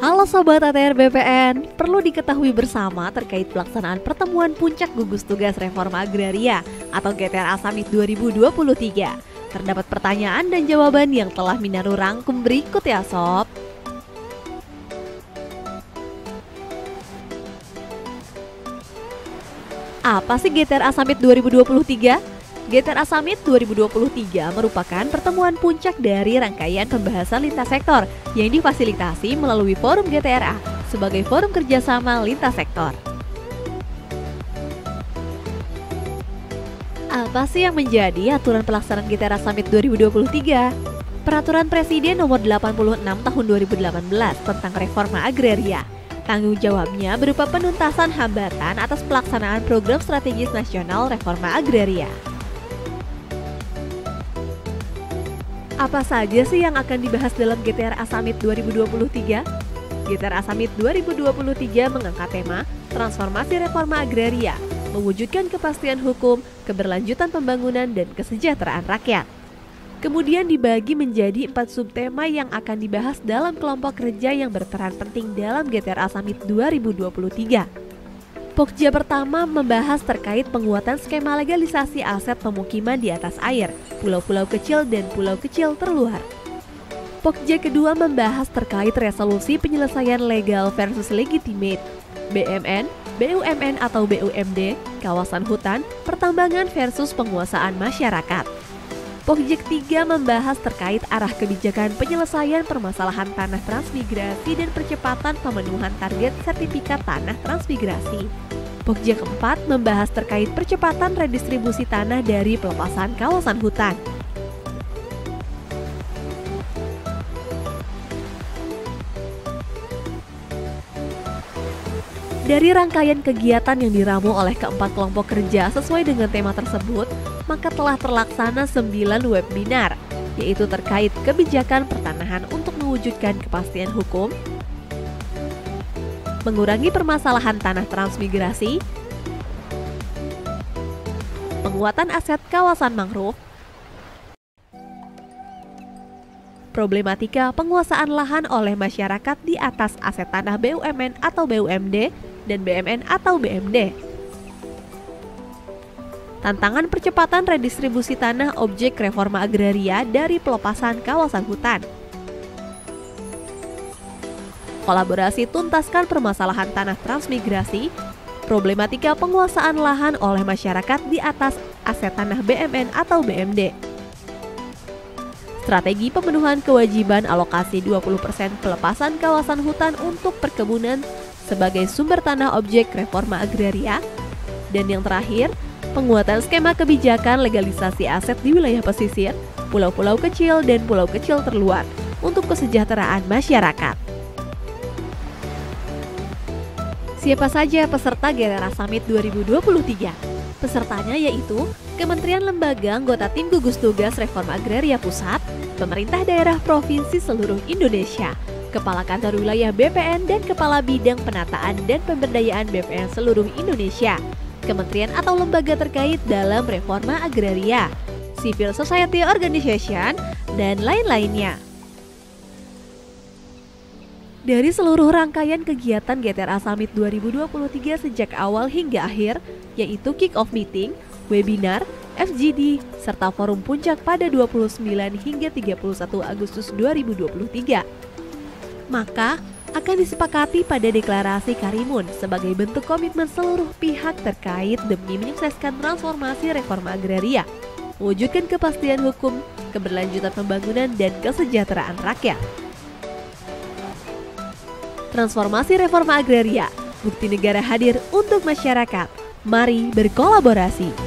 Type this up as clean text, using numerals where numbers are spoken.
Halo Sobat ATR BPN, perlu diketahui bersama terkait pelaksanaan pertemuan puncak gugus tugas reforma agraria atau GTRA Summit 2023. Terdapat pertanyaan dan jawaban yang telah Minaru rangkum berikut ya Sob. Apa sih GTRA Summit 2023? GTRA Summit 2023 merupakan pertemuan puncak dari rangkaian pembahasan lintas sektor yang difasilitasi melalui Forum GTRA sebagai forum kerjasama lintas sektor. Apa sih yang menjadi aturan pelaksanaan GTRA Summit 2023? Peraturan Presiden Nomor 86 Tahun 2018 tentang Reforma Agraria. Tanggung jawabnya berupa penuntasan hambatan atas pelaksanaan program strategis nasional reforma agraria. Apa saja sih yang akan dibahas dalam GTRA Summit 2023? GTRA Summit 2023 mengangkat tema Transformasi Reforma Agraria, mewujudkan kepastian hukum, keberlanjutan pembangunan, dan kesejahteraan rakyat. Kemudian dibagi menjadi 4 subtema yang akan dibahas dalam kelompok kerja yang berperan penting dalam GTRA Summit 2023. Pokja pertama membahas terkait penguatan skema legalisasi aset pemukiman di atas air, pulau-pulau kecil dan pulau kecil terluar. Pokja kedua membahas terkait resolusi penyelesaian legal versus legitimate, BMN, BUMN atau BUMD, kawasan hutan, pertambangan versus penguasaan masyarakat. Pokja ketiga membahas terkait arah kebijakan penyelesaian permasalahan tanah transmigrasi dan percepatan pemenuhan target sertifikat tanah transmigrasi. Pokja keempat membahas terkait percepatan redistribusi tanah dari pelepasan kawasan hutan. Dari rangkaian kegiatan yang diramu oleh keempat kelompok kerja sesuai dengan tema tersebut, maka telah terlaksana 9 webinar, yaitu terkait kebijakan pertanahan untuk mewujudkan kepastian hukum, mengurangi permasalahan tanah transmigrasi, penguatan aset kawasan mangrove, problematika penguasaan lahan oleh masyarakat di atas aset tanah BUMN atau BUMD dan BMN atau BMD. Tantangan percepatan redistribusi tanah objek reforma agraria dari pelepasan kawasan hutan. Kolaborasi tuntaskan permasalahan tanah transmigrasi, problematika penguasaan lahan oleh masyarakat di atas aset tanah BMN atau BMD. Strategi pemenuhan kewajiban alokasi 20% pelepasan kawasan hutan untuk perkebunan sebagai sumber tanah objek reforma agraria. Dan yang terakhir, penguatan skema kebijakan legalisasi aset di wilayah pesisir, pulau-pulau kecil dan pulau kecil terluar untuk kesejahteraan masyarakat. Siapa saja peserta GTRA Summit 2023? Pesertanya yaitu Kementerian Lembaga anggota Tim Gugus Tugas Reforma Agraria Pusat, pemerintah daerah provinsi seluruh Indonesia, Kepala Kantor Wilayah BPN dan Kepala Bidang Penataan dan Pemberdayaan BPN seluruh Indonesia, kementerian atau lembaga terkait dalam reforma agraria, civil society organization, dan lain-lainnya. Dari seluruh rangkaian kegiatan GTRA Summit 2023 sejak awal hingga akhir, yaitu kick-off meeting, webinar, FGD, serta forum puncak pada 29 hingga 31 Agustus 2023. Maka, akan disepakati pada deklarasi Karimun sebagai bentuk komitmen seluruh pihak terkait demi menyukseskan transformasi reforma agraria, mewujudkan kepastian hukum, keberlanjutan pembangunan, dan kesejahteraan rakyat. Transformasi reforma agraria, bukti negara hadir untuk masyarakat. Mari berkolaborasi.